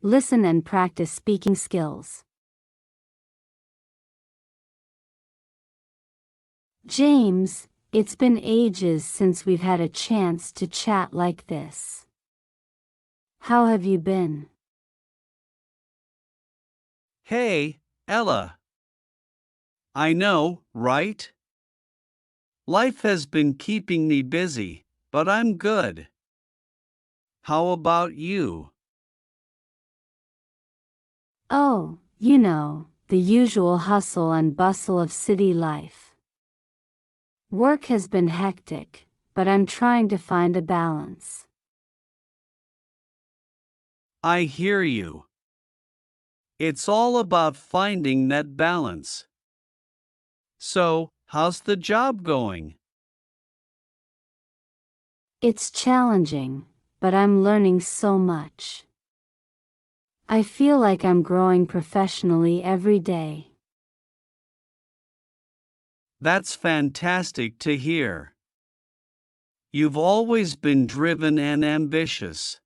Listen and practice speaking skills. James, it's been ages since we've had a chance to chat like this. How have you been? Hey, Ella. I know, right? Life has been keeping me busy, but I'm good. How about you? Oh, the usual hustle and bustle of city life. Work has been hectic, but I'm trying to find a balance. I hear you. It's all about finding that balance. So, how's the job going? It's challenging, but I'm learning so much. I feel like I'm growing professionally every day. That's fantastic to hear. You've always been driven and ambitious.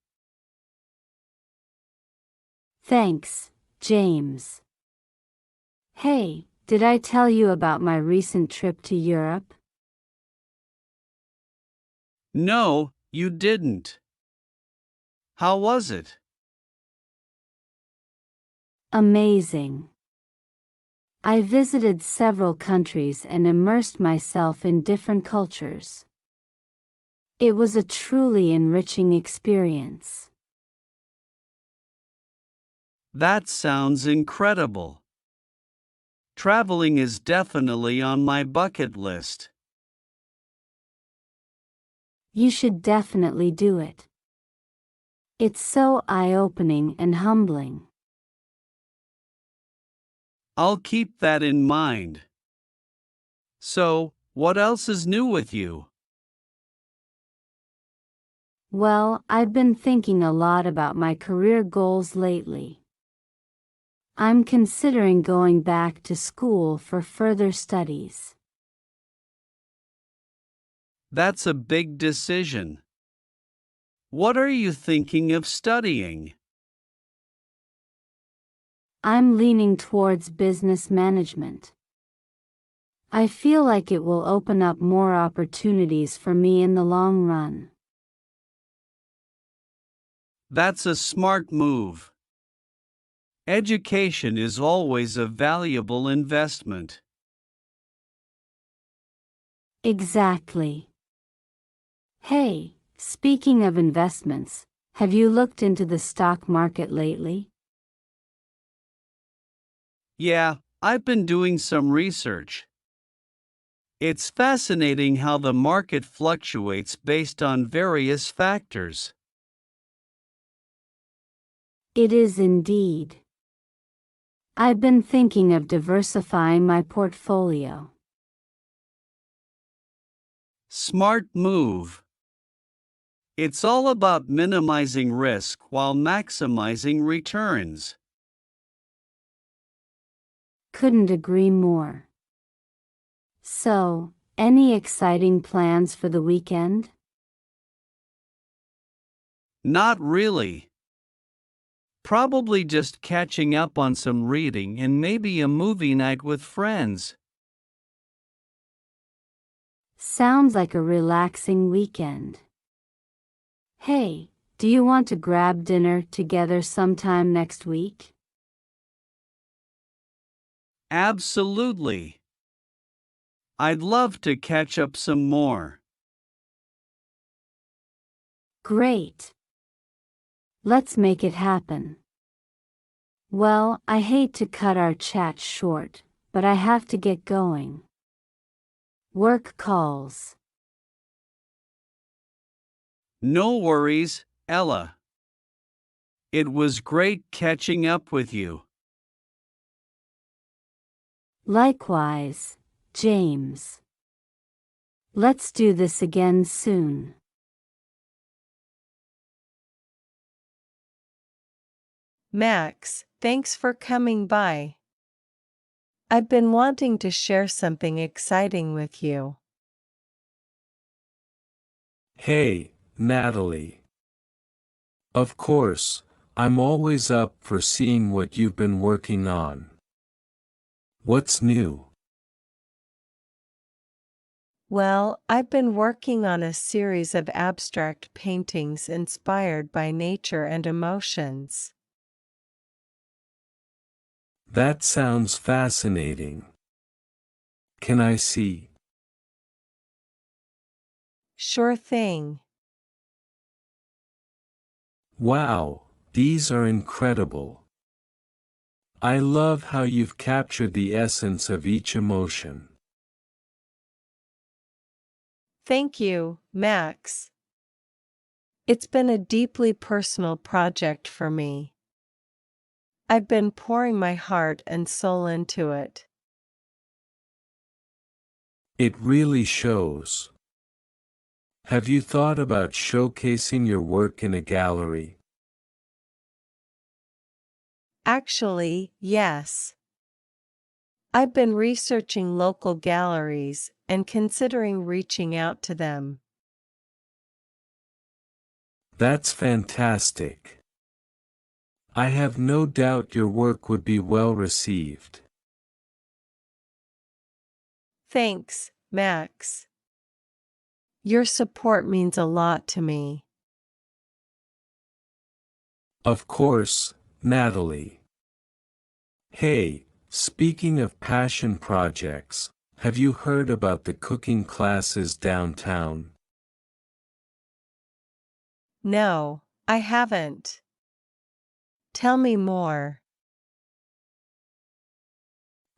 Thanks, James. Hey, did I tell you about my recent trip to Europe? No, you didn't. How was it? Amazing. I visited several countries and immersed myself in different cultures. It was a truly enriching experience. That sounds incredible. Traveling is definitely on my bucket list. You should definitely do it. It's so eye-opening and humbling. I'll keep that in mind. So, what else is new with you? Well, I've been thinking a lot about my career goals lately. I'm considering going back to school for further studies. That's a big decision. What are you thinking of studying? I'm leaning towards business management. I feel like it will open up more opportunities for me in the long run. That's a smart move. Education is always a valuable investment. Exactly. Hey, speaking of investments, have you looked into the stock market lately? Yeah, I've been doing some research. It's fascinating how the market fluctuates based on various factors. It is indeed. I've been thinking of diversifying my portfolio. Smart move. It's all about minimizing risk while maximizing returns. Couldn't agree more. So, any exciting plans for the weekend? Not really. Probably just catching up on some reading and maybe a movie night with friends. Sounds like a relaxing weekend. Hey, do you want to grab dinner together sometime next week? Absolutely. I'd love to catch up some more. Great. Let's make it happen. Well, I hate to cut our chat short, but I have to get going. Work calls. No worries, Ella. It was great catching up with you. Likewise, James. Let's do this again soon. Max, thanks for coming by. I've been wanting to share something exciting with you. Hey, Natalie. Of course, I'm always up for seeing what you've been working on. What's new? Well, I've been working on a series of abstract paintings inspired by nature and emotions. That sounds fascinating. Can I see? Sure thing. Wow, these are incredible. I love how you've captured the essence of each emotion. Thank you, Max. It's been a deeply personal project for me. I've been pouring my heart and soul into it. It really shows. Have you thought about showcasing your work in a gallery? Actually, yes. I've been researching local galleries and considering reaching out to them. That's fantastic. I have no doubt your work would be well received. Thanks, Max. Your support means a lot to me. Of course, Natalie. Hey, speaking of passion projects, have you heard about the cooking classes downtown? No, I haven't. Tell me more.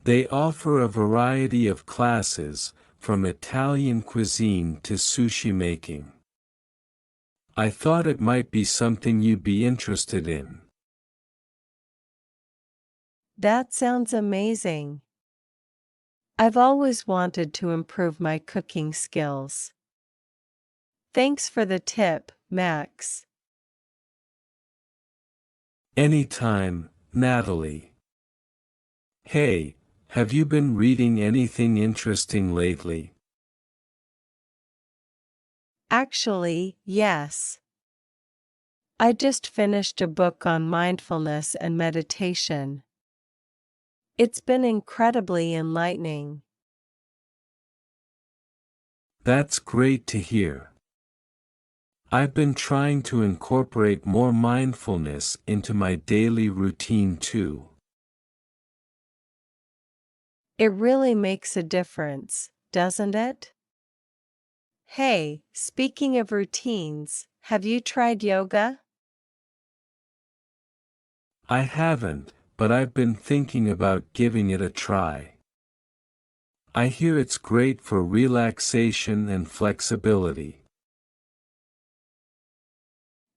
They offer a variety of classes, from Italian cuisine to sushi making. I thought it might be something you'd be interested in. That sounds amazing. I've always wanted to improve my cooking skills. Thanks for the tip, Max. Anytime, Natalie. Hey, have you been reading anything interesting lately? Actually, yes. I just finished a book on mindfulness and meditation. It's been incredibly enlightening. That's great to hear. I've been trying to incorporate more mindfulness into my daily routine too. It really makes a difference, doesn't it? Hey, speaking of routines, have you tried yoga? I haven't, but I've been thinking about giving it a try. I hear it's great for relaxation and flexibility.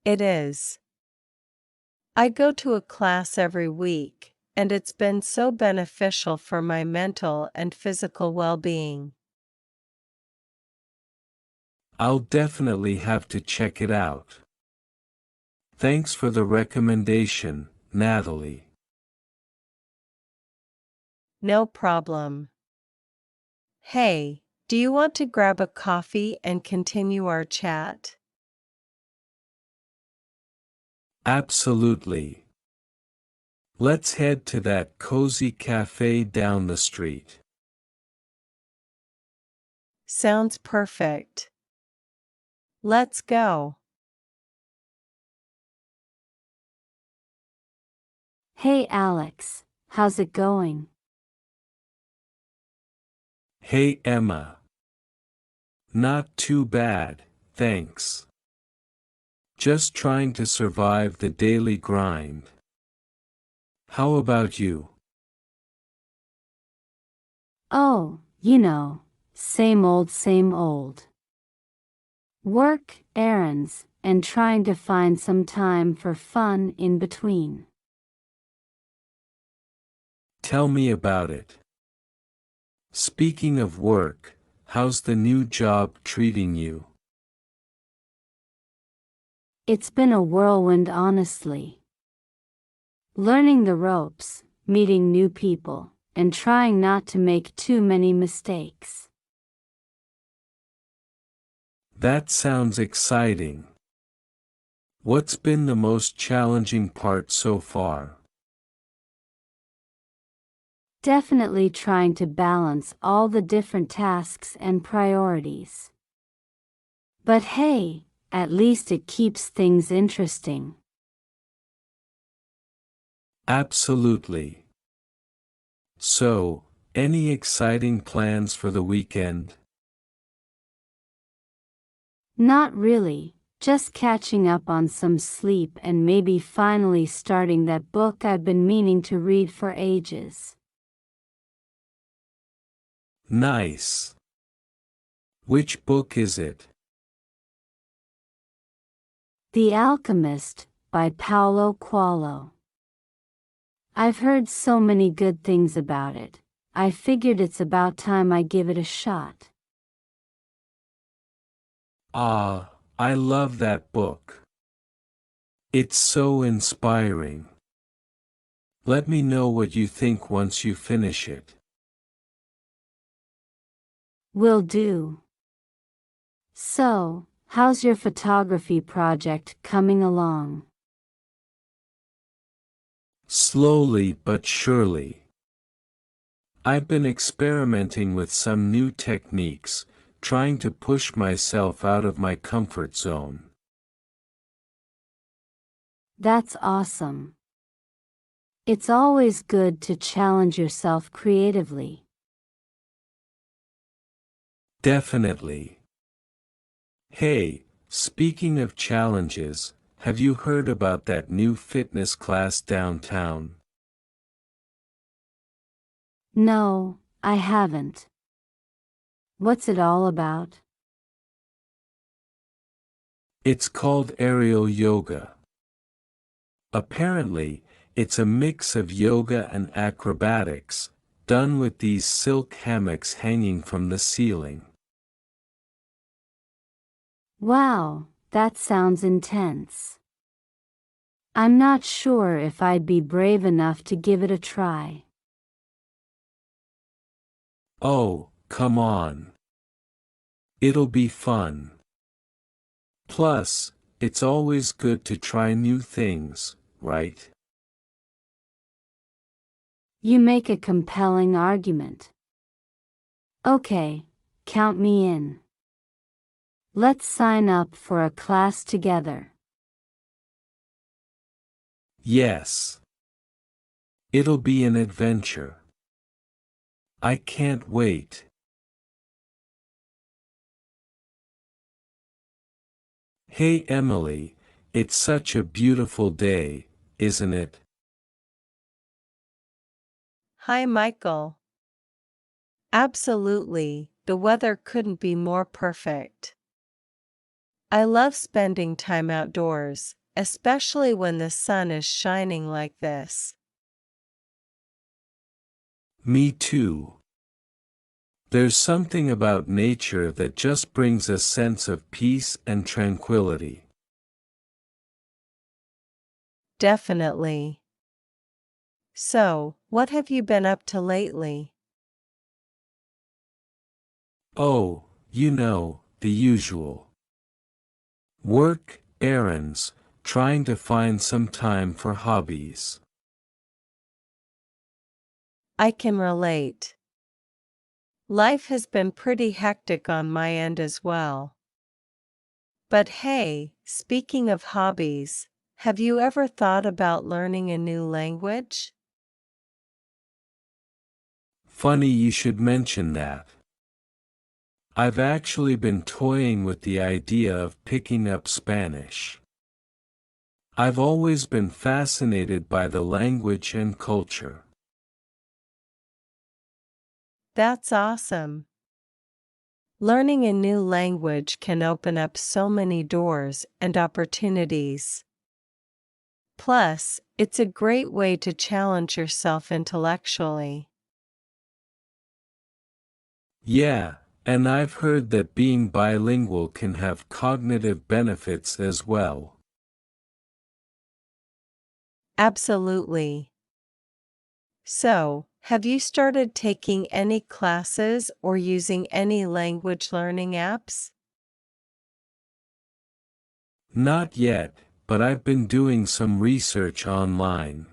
It is. I go to a class every week, and it's been so beneficial for my mental and physical well-being. I'll definitely have to check it out. Thanks for the recommendation, Natalie. No problem. Hey, do you want to grab a coffee and continue our chat? Absolutely. Let's head to that cozy cafe down the street. Sounds perfect. Let's go. Hey Alex, how's it going? Hey Emma. Not too bad, thanks. Just trying to survive the daily grind. How about you? Oh, same old, same old. Work, errands, and trying to find some time for fun in between. Tell me about it. Speaking of work, how's the new job treating you? It's been a whirlwind, honestly. Learning the ropes, meeting new people, and trying not to make too many mistakes. That sounds exciting. What's been the most challenging part so far? Definitely trying to balance all the different tasks and priorities. But hey, at least it keeps things interesting. Absolutely. So, any exciting plans for the weekend? Not really, just catching up on some sleep and maybe finally starting that book I've been meaning to read for ages. Nice. Which book is it? The Alchemist, by Paulo Coelho. I've heard so many good things about it. I figured it's about time I give it a shot. Ah, I love that book. It's so inspiring. Let me know what you think once you finish it. Will do. So, how's your photography project coming along? Slowly but surely. I've been experimenting with some new techniques, trying to push myself out of my comfort zone. That's awesome. It's always good to challenge yourself creatively. Definitely. Hey, speaking of challenges, have you heard about that new fitness class downtown? No, I haven't. What's it all about? It's called aerial yoga. Apparently, it's a mix of yoga and acrobatics, done with these silk hammocks hanging from the ceiling. Wow, that sounds intense. I'm not sure if I'd be brave enough to give it a try. Oh, come on. It'll be fun. Plus, it's always good to try new things, right? You make a compelling argument. Okay, count me in. Let's sign up for a class together. Yes. It'll be an adventure. I can't wait. Hey Emily, it's such a beautiful day, isn't it? Hi, Michael. Absolutely, the weather couldn't be more perfect. I love spending time outdoors, especially when the sun is shining like this. Me too. There's something about nature that just brings a sense of peace and tranquility. Definitely. So, what have you been up to lately? Oh, the usual. Work, errands, trying to find some time for hobbies. I can relate. Life has been pretty hectic on my end as well. But hey, speaking of hobbies, have you ever thought about learning a new language? Funny you should mention that. I've actually been toying with the idea of picking up Spanish. I've always been fascinated by the language and culture. That's awesome. Learning a new language can open up so many doors and opportunities. Plus, it's a great way to challenge yourself intellectually. Yeah, and I've heard that being bilingual can have cognitive benefits as well. Absolutely. So, have you started taking any classes or using any language learning apps? Not yet, but I've been doing some research online.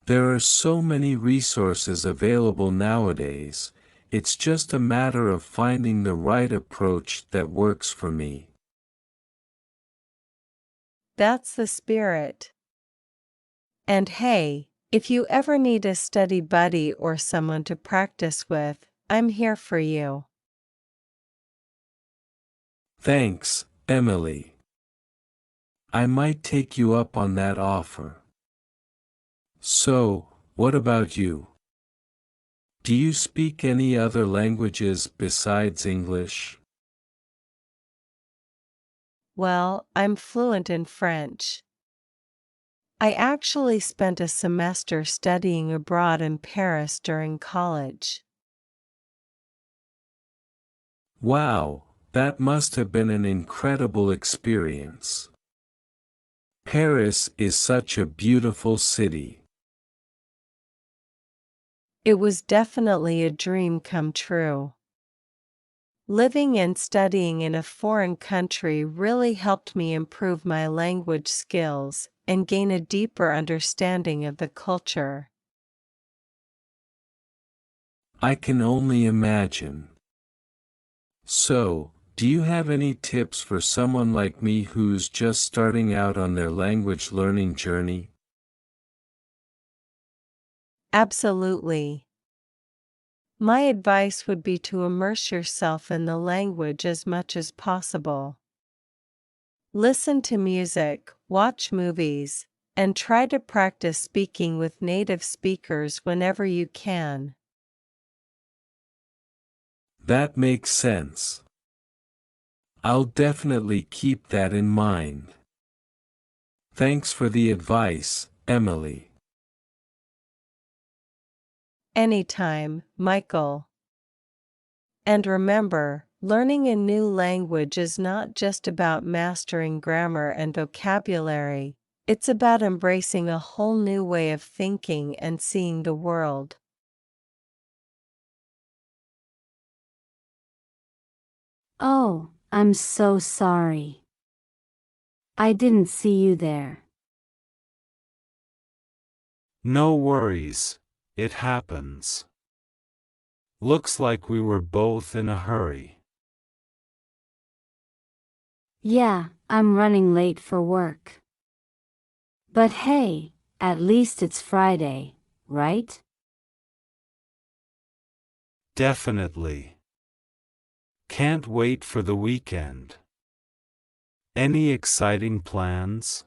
There are so many resources available nowadays, it's just a matter of finding the right approach that works for me. That's the spirit. And hey, if you ever need a study buddy or someone to practice with, I'm here for you. Thanks, Emily. I might take you up on that offer. So, what about you? Do you speak any other languages besides English? Well, I'm fluent in French. I actually spent a semester studying abroad in Paris during college. Wow, that must have been an incredible experience. Paris is such a beautiful city. It was definitely a dream come true. Living and studying in a foreign country really helped me improve my language skills and gain a deeper understanding of the culture. I can only imagine. So, do you have any tips for someone like me who's just starting out on their language learning journey? Absolutely. My advice would be to immerse yourself in the language as much as possible. Listen to music, watch movies, and try to practice speaking with native speakers whenever you can. That makes sense. I'll definitely keep that in mind. Thanks for the advice, Emily. Anytime, Michael. And remember, learning a new language is not just about mastering grammar and vocabulary, it's about embracing a whole new way of thinking and seeing the world. Oh, I'm so sorry. I didn't see you there. No worries, it happens. Looks like we were both in a hurry. Yeah, I'm running late for work. But hey, at least it's Friday, right? Definitely. Can't wait for the weekend. Any exciting plans?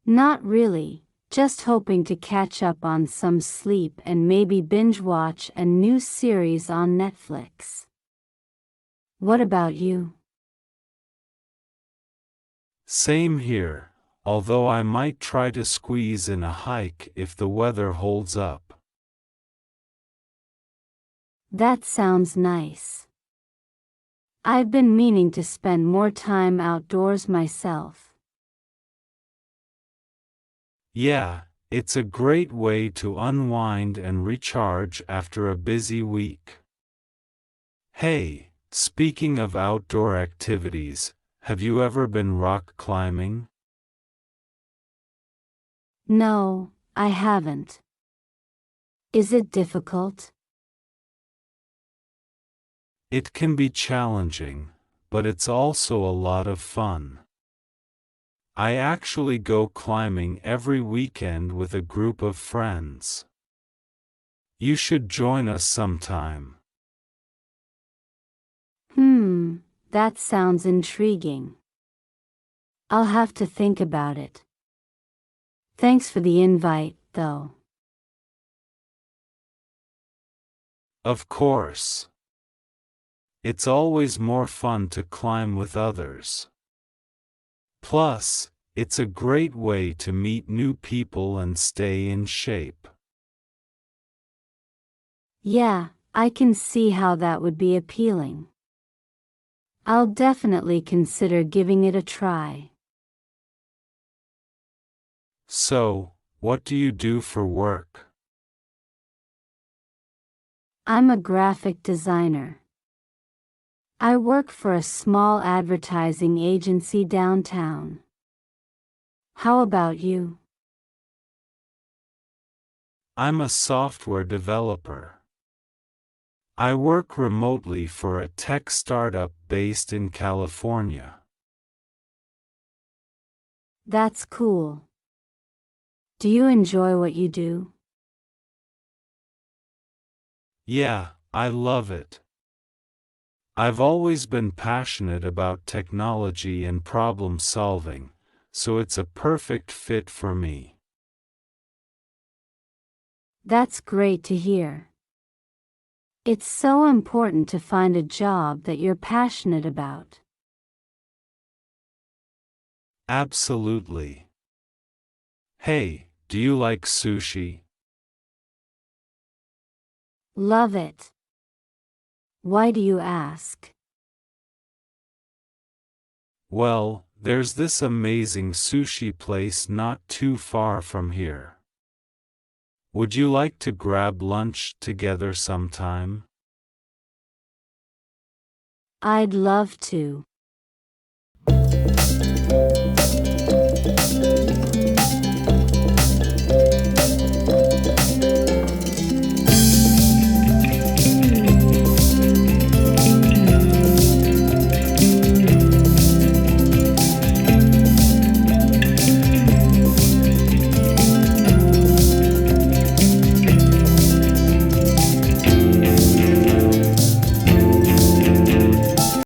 Not really, just hoping to catch up on some sleep and maybe binge watch a new series on Netflix. What about you? Same here, although I might try to squeeze in a hike if the weather holds up. That sounds nice. I've been meaning to spend more time outdoors myself. Yeah, it's a great way to unwind and recharge after a busy week. Hey, speaking of outdoor activities, have you ever been rock climbing? No, I haven't. Is it difficult? It can be challenging, but it's also a lot of fun. I actually go climbing every weekend with a group of friends. You should join us sometime. That sounds intriguing. I'll have to think about it. Thanks for the invite, though. Of course. It's always more fun to climb with others. Plus, it's a great way to meet new people and stay in shape. Yeah, I can see how that would be appealing. I'll definitely consider giving it a try. So, what do you do for work? I'm a graphic designer. I work for a small advertising agency downtown. How about you? I'm a software developer. I work remotely for a tech startup based in California. That's cool. Do you enjoy what you do? Yeah, I love it. I've always been passionate about technology and problem solving, so it's a perfect fit for me. That's great to hear. It's so important to find a job that you're passionate about. Absolutely. Hey, do you like sushi? Love it. Why do you ask? Well, there's this amazing sushi place not too far from here. Would you like to grab lunch together sometime? I'd love to.